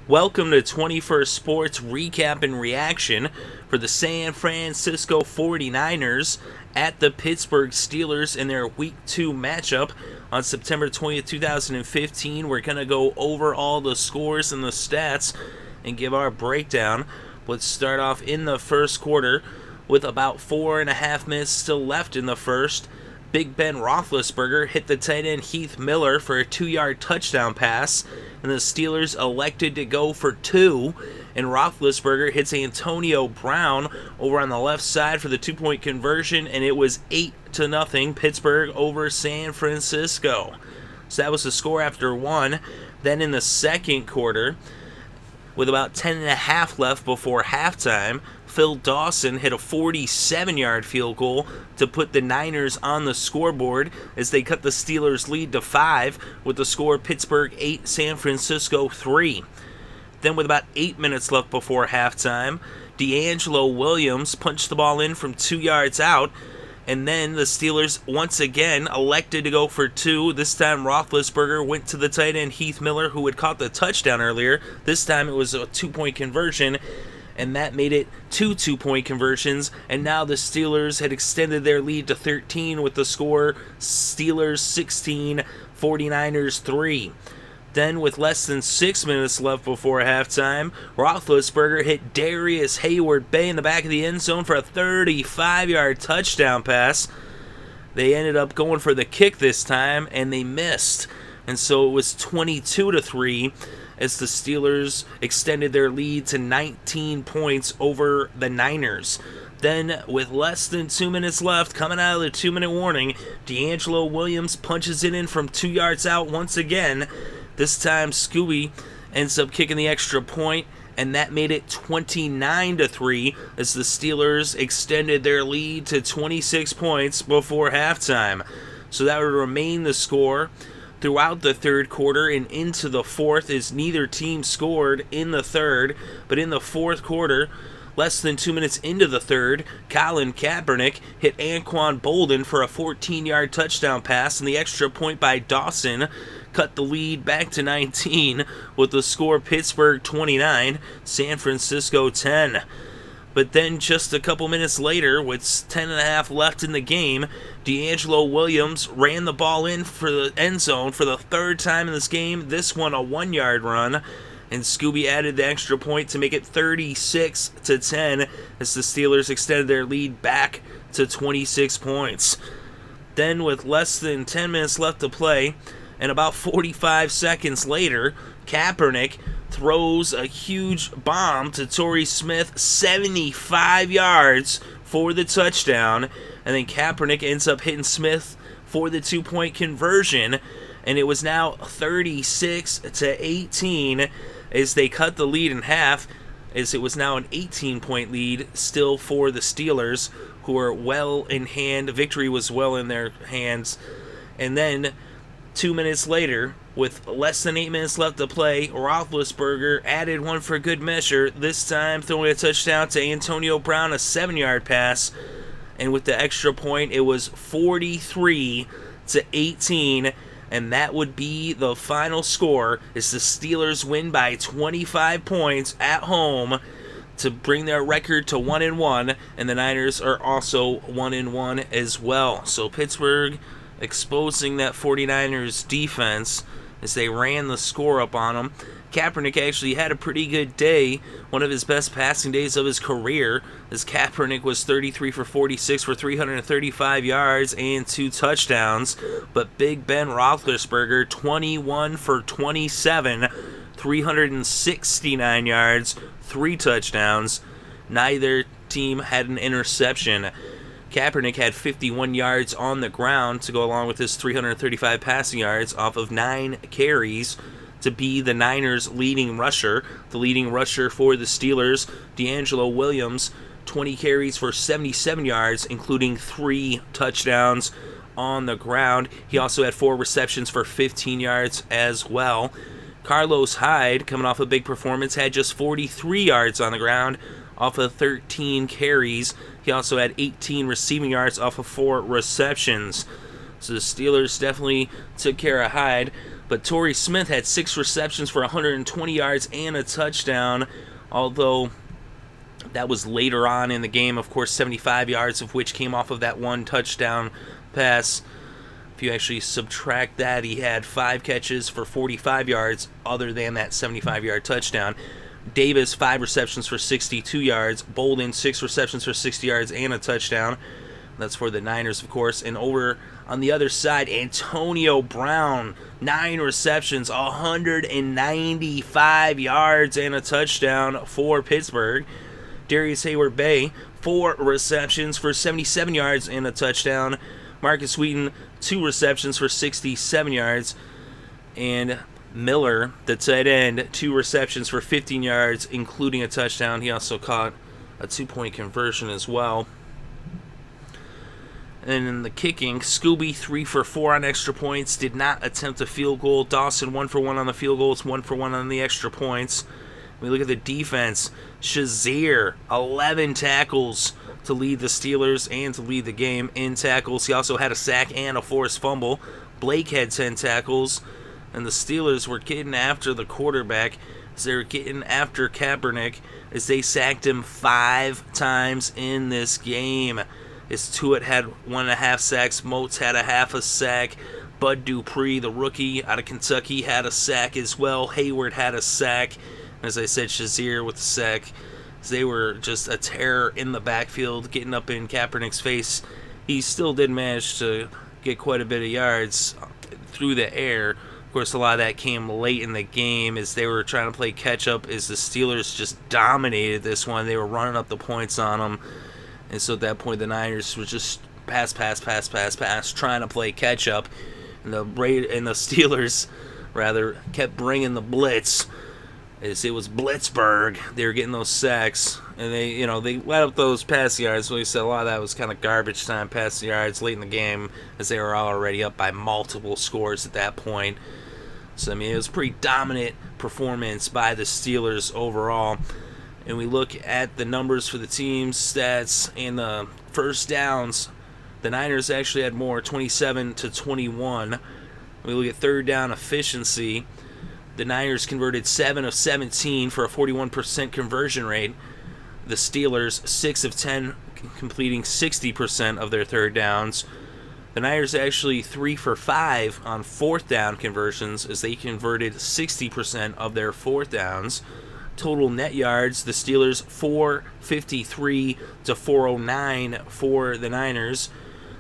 Welcome to 21st Sports Recap and Reaction for the San Francisco 49ers at the Pittsburgh Steelers in their Week 2 matchup on September 20th, 2015. We're going to go over all the scores and the stats and give our breakdown. Let's start off in the first quarter with about 4.5 minutes still left in the first. Big Ben Roethlisberger hit the tight end Heath Miller for a 2-yard touchdown pass, and the Steelers elected to go for two, and Roethlisberger hits Antonio Brown over on the left side for the 2-point conversion, and it was 8-0 Pittsburgh over San Francisco. So that was the score after one. Then in the second quarter, with about 10.5 left before halftime, Phil Dawson hit a 47-yard field goal to put the Niners on the scoreboard as they cut the Steelers' lead to 5 with the score Pittsburgh 8, San Francisco 3. Then with about 8 minutes left before halftime, D'Angelo Williams punched the ball in from 2 yards out, and then the Steelers once again elected to go for two. This time Roethlisberger went to the tight end Heath Miller, who had caught the touchdown earlier. This time it was a 2-point conversion, and that made it two 2-point conversions, and now the Steelers had extended their lead to 13 with the score Steelers 16, 49ers 3. Then, with less than 6 minutes left before halftime, Roethlisberger hit Darius Hayward-Bay in the back of the end zone for a 35-yard touchdown pass. They ended up going for the kick this time, and they missed. And so it was 22-3 as the Steelers extended their lead to 19 points over the Niners. Then, with less than 2 minutes left, coming out of the 2-minute warning, D'Angelo Williams punches it in from 2 yards out once again. This time, Scooby ends up kicking the extra point, and that made it 29-3 as the Steelers extended their lead to 26 points before halftime. So that would remain the score throughout the third quarter and into the fourth, as neither team scored in the third. But in the fourth quarter, less than 2 minutes into the third, Colin Kaepernick hit Anquan Boldin for a 14-yard touchdown pass, and the extra point by Dawson cut the lead back to 19 with the score Pittsburgh 29, San Francisco 10. But then just a couple minutes later, with 10.5 left in the game, D'Angelo Williams ran the ball in for the end zone for the third time in this game, this one a 1-yard run, and Scooby added the extra point to make it 36-10 as the Steelers extended their lead back to 26 points. Then, with less than 10 minutes left to play, and about 45 seconds later, Kaepernick throws a huge bomb to Torrey Smith, 75 yards for the touchdown, and then Kaepernick ends up hitting Smith for the 2-point conversion, and it was now 36-18 as they cut the lead in half, as it was now an 18-point lead still for the Steelers, who are well in hand. Victory was well in their hands. And then 2 minutes later, with less than 8 minutes left to play, Roethlisberger added one for good measure, this time throwing a touchdown to Antonio Brown, a 7-yard pass, and with the extra point, it was 43-18, and that would be the final score as the Steelers win by 25 points at home to bring their record to 1-1, and the Niners are also 1-1 as well. So Pittsburgh exposing that 49ers defense as they ran the score up on them. Kaepernick actually had a pretty good day, one of his best passing days of his career, as Kaepernick was 33 for 46 for 335 yards and 2 touchdowns. But Big Ben Roethlisberger, 21 for 27, 369 yards, 3 touchdowns. Neither team had an interception. Kaepernick had 51 yards on the ground to go along with his 335 passing yards off of 9 carries to be the Niners' leading rusher. The leading rusher for the Steelers, D'Angelo Williams, 20 carries for 77 yards, including 3 touchdowns on the ground. He also had 4 receptions for 15 yards as well. Carlos Hyde, coming off a big performance, had just 43 yards on the ground off of 13 carries. He also had 18 receiving yards off of 4 receptions. So the Steelers definitely took care of Hyde. But Torrey Smith had 6 receptions for 120 yards and a touchdown, although that was later on in the game. Of course, 75 yards of which came off of that one touchdown pass. If you actually subtract that, he had 5 catches for 45 yards other than that 75-yard touchdown. Davis, 5 receptions for 62 yards. Bolden, 6 receptions for 60 yards and a touchdown. That's for the Niners, of course. And over on the other side, Antonio Brown, 9 receptions, 195 yards and a touchdown for Pittsburgh. Darius Hayward-Bay, 4 receptions for 77 yards and a touchdown. Marcus Wheaton, 2 receptions for 67 yards. And Miller, the tight end, 2 receptions for 15 yards, including a touchdown. He also caught a 2-point conversion as well. And in the kicking, Scooby 3 for 4 on extra points, did not attempt a field goal. Dawson 1 for 1 on the field goals, 1 for 1 on the extra points. We look at the defense. Shazier, 11 tackles to lead the Steelers and to lead the game in tackles. He also had a sack and a forced fumble. Blake had 10 tackles. And the Steelers were getting after the quarterback as they were getting after Kaepernick as they sacked him 5 times in this game. As Tuitt had 1.5 sacks, Moats had a half a sack, Bud Dupree, the rookie out of Kentucky, had a sack as well. Hayward had a sack. As I said, Shazier with the sack. They were just a terror in the backfield, getting up in Kaepernick's face. He still did manage to get quite a bit of yards through the air. Of course, a lot of that came late in the game as they were trying to play catch-up as the Steelers just dominated this one. They were running up the points on them. And so at that point, the Niners were just pass, trying to play catch-up. And the Steelers, rather, kept bringing the blitz. As it was Blitzburg, they were getting those sacks. And they let up those pass yards. So we said a lot of that was kind of garbage time pass yards late in the game as they were already up by multiple scores at that point. So, I mean, it was a pretty dominant performance by the Steelers overall. And we look at the numbers for the team's stats and the first downs. The Niners actually had more, 27-21. We look at third down efficiency. The Niners converted 7 of 17 for a 41% conversion rate. The Steelers, 6 of 10, completing 60% of their third downs. The Niners actually 3 for 5 on fourth down conversions as they converted 60% of their fourth downs. Total net yards, the Steelers 453 to 409 for the Niners.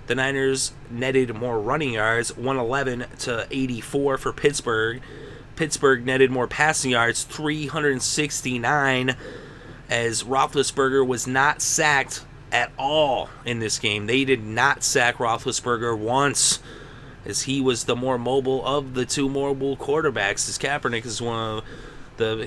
The Niners netted more running yards, 111 to 84 for Pittsburgh. Pittsburgh netted more passing yards, 369, as Roethlisberger was not sacked at all in this game. They did not sack Roethlisberger once, as he was the more mobile of the two mobile quarterbacks, as Kaepernick is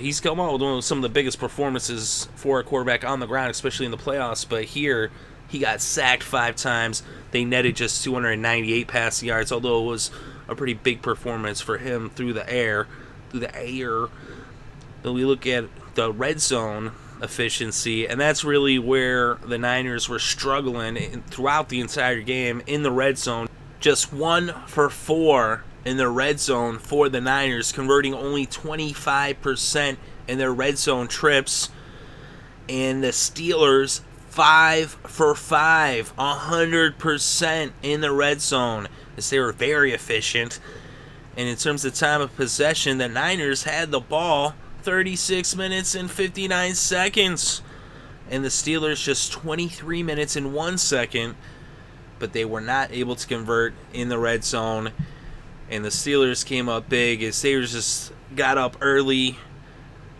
he's come out with some of the biggest performances for a quarterback on the ground, especially in the playoffs, but here he got sacked 5 times. They netted just 298 passing yards, although it was a pretty big performance for him through the air. Then we look at the red zone efficiency, and that's really where the Niners were struggling throughout the entire game in the red zone. Just 1 for 4 in the red zone for the Niners, converting only 25% in their red zone trips. And the Steelers, 5 for 5, 100% in the red zone, as they were very efficient. And in terms of time of possession, the Niners had the ball 36 minutes and 59 seconds. And the Steelers just 23 minutes and 1 second. But they were not able to convert in the red zone. And the Steelers came up big as they just got up early.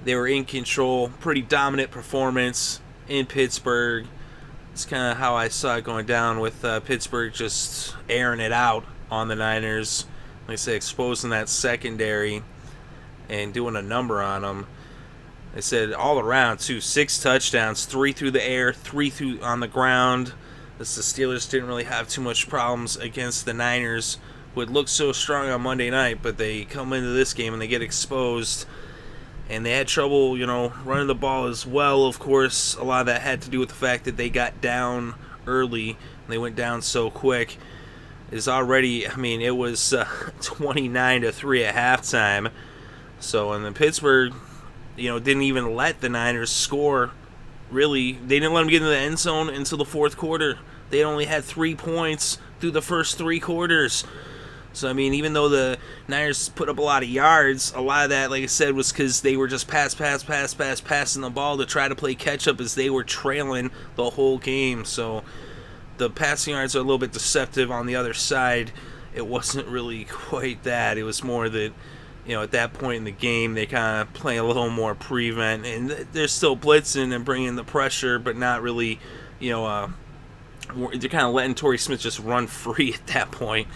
They were in control. Pretty dominant performance in Pittsburgh. It's kind of how I saw it going down, with Pittsburgh just airing it out on the Niners. Like I say, exposing that secondary and doing a number on them. I said all around, too. 6 touchdowns, 3 through the air, 3 through on the ground. The Steelers didn't really have too much problems against the Niners, who had looked so strong on Monday night, but they come into this game and they get exposed. And they had trouble, running the ball as well. Of course, a lot of that had to do with the fact that they got down early. And they went down so quick. is already, I mean, it was 29-3 at halftime. So, and then Pittsburgh, didn't even let the Niners score. Really, they didn't let them get into the end zone until the fourth quarter. They only had 3 points through the first 3 quarters. So, I mean, even though the Niners put up a lot of yards, a lot of that, like I said, was because they were just passing the ball to try to play catch-up as they were trailing the whole game. So, the passing yards are a little bit deceptive on the other side. It wasn't really quite that. It was more that, at that point in the game, they kind of play a little more prevent. And they're still blitzing and bringing the pressure, but not really, they're kind of letting Torrey Smith just run free at that point.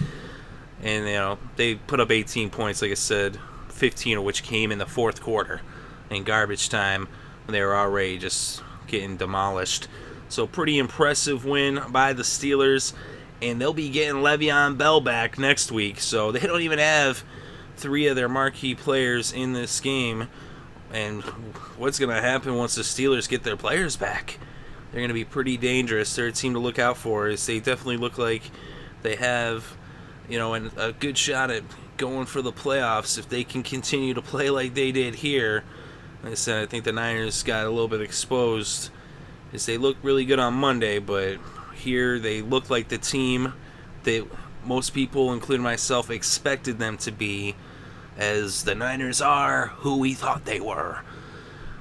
And, they put up 18 points, like I said, 15 of which came in the fourth quarter in garbage time when they were already just getting demolished. So pretty impressive win by the Steelers, and they'll be getting Le'Veon Bell back next week. So they don't even have 3 of their marquee players in this game. And what's going to happen once the Steelers get their players back? They're going to be pretty dangerous. They're a team to look out for. Is they definitely look like they have, and a good shot at going for the playoffs if they can continue to play like they did here. Like I said, I think the Niners got a little bit exposed as they looked really good on Monday, but here they look like the team that most people, including myself, expected them to be, as the Niners are who we thought they were.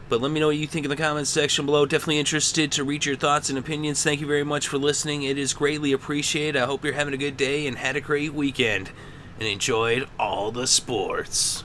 But let me know what you think in the comments section below. Definitely interested to read your thoughts and opinions. Thank you very much for listening. It is greatly appreciated. I hope you're having a good day and had a great weekend and enjoyed all the sports.